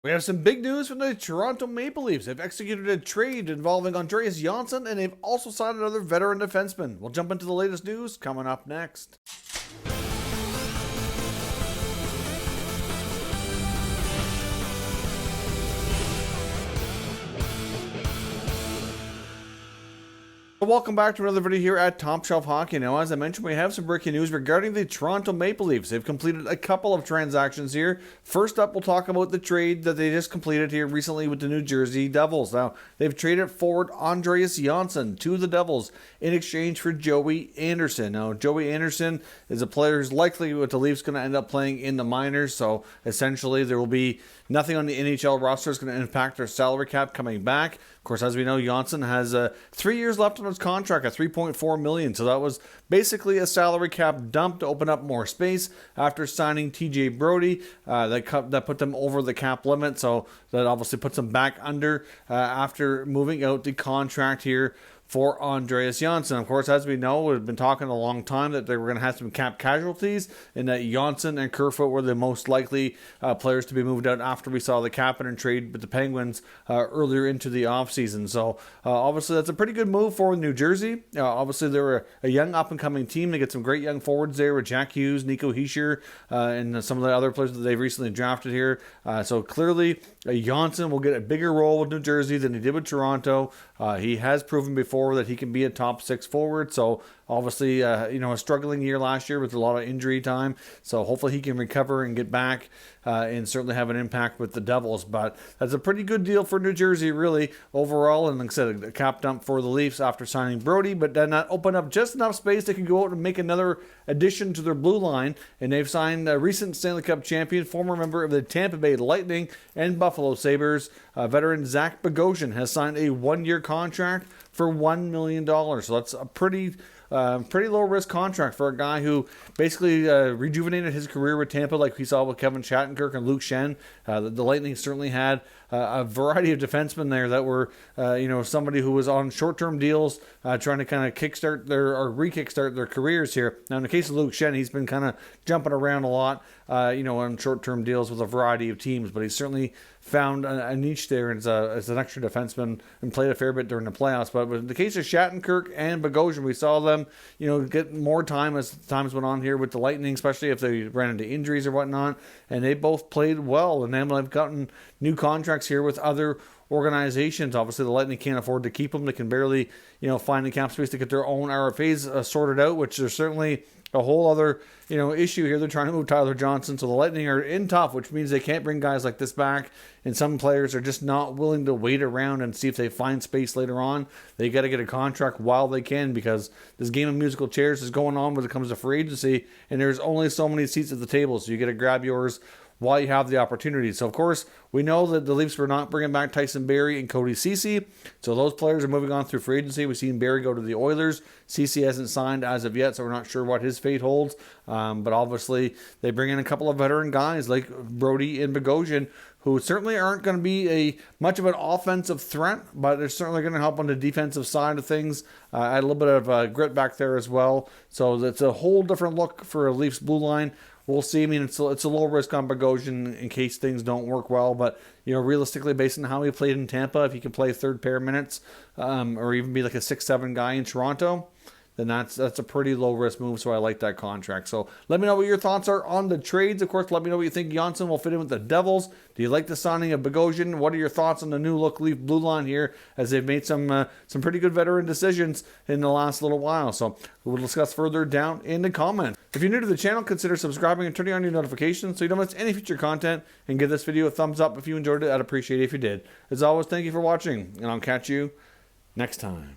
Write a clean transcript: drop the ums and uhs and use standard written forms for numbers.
We have some big news from the Toronto Maple Leafs. They've executed a trade involving Andreas Johnsson, and they've also signed another veteran defenseman. We'll jump into the latest news coming up next. Welcome back to another video here at Top Shelf Hockey. Now, as I mentioned, we have some breaking news regarding the Toronto Maple Leafs. They've completed a couple of transactions here. First up, we'll talk about the trade that they just completed here recently with the New Jersey Devils. Now, they've traded forward Andreas Johnsson to the Devils in exchange for Joey Anderson. Now, Joey Anderson is a player who's likely with the Leafs going to end up playing in the minors, so essentially there will be nothing on the NHL roster that's going to impact their salary cap coming back. Of course, as we know, Johnsson has 3 years left on his contract at $3.4 million. So that was basically a salary cap dump to open up more space after signing TJ Brody. That put them over the cap limit. So that obviously puts them back under after moving out the contract here for Andreas Johnsson. Of course, as we know, we've been talking a long time that they were going to have some cap casualties, and that Johnsson and Kerfoot were the most likely players to be moved out after we saw the Kapanen trade with the Penguins earlier into the offseason. So obviously that's a pretty good move for New Jersey. Obviously they were a young up-and-coming team. They get some great young forwards there with Jack Hughes, Nico Hischier, and some of the other players that they've recently drafted here. So clearly Johnsson will get a bigger role with New Jersey than he did with Toronto. He has proven before that he can be a top six forward. So obviously, a struggling year last year with a lot of injury time. So hopefully he can recover and get back and certainly have an impact with the Devils. But that's a pretty good deal for New Jersey, really, overall. And like I said, a cap dump for the Leafs after signing Brody, but then that opened up just enough space they can go out and make another addition to their blue line. And they've signed a recent Stanley Cup champion, former member of the Tampa Bay Lightning and Buffalo Sabres, veteran Zach Bogosian has signed a 1-year contract for $1 million. So that's a pretty low risk contract for a guy who basically rejuvenated his career with Tampa, like we saw with Kevin Shattenkirk and Luke Schenn. The Lightning certainly had a variety of defensemen there that were, somebody who was on short-term deals, trying to kind of kickstart their careers here. Now, in the case of Luke Schenn, he's been kind of jumping around a lot, on short-term deals with a variety of teams, but he certainly found a niche there as an extra defenseman and played a fair bit during the playoffs. But in the case of Shattenkirk and Bogosian, we saw them, get more time as times went on here with the Lightning, especially if they ran into injuries or whatnot. And they both played well, and then they've gotten new contracts here with other organizations. Obviously, the Lightning can't afford to keep them. They can barely, find the cap space to get their own RFAs sorted out, which there's certainly a whole other, issue here. They're trying to move Tyler Johnsson, so the Lightning are in tough, which means they can't bring guys like this back. And some players are just not willing to wait around and see if they find space later on. They got to get a contract while they can, because this game of musical chairs is going on when it comes to free agency, and there's only so many seats at the table, so you got to grab yours while you have the opportunity. So, of course, we know that the Leafs were not bringing back Tyson Barrie and Cody Ceci. So those players are moving on through free agency. We've seen Barrie go to the Oilers. Ceci hasn't signed as of yet, so we're not sure what his fate holds. But obviously, they bring in a couple of veteran guys like Brody and Bogosian, who certainly aren't going to be much of an offensive threat, but they're certainly going to help on the defensive side of things. Add a little bit of grit back there as well. So that's a whole different look for a Leafs blue line. We'll see. I mean, it's a low risk on Bogosian in case things don't work well. But, realistically, based on how he played in Tampa, if he can play third pair minutes or even be like a 6-7 guy in Toronto, then that's a pretty low risk move. So I like that contract. So let me know what your thoughts are on the trades. Of course, let me know what you think Johnsson will fit in with the Devils. Do you like the signing of Bogosian? What are your thoughts on the new look Leaf blue line here, as they've made some pretty good veteran decisions in the last little while? So we'll discuss further down in the comments. If you're new to the channel, consider subscribing and turning on your notifications so you don't miss any future content, and give this video a thumbs up if you enjoyed it. I'd appreciate it if you did. As always, thank you for watching, and I'll catch you next time.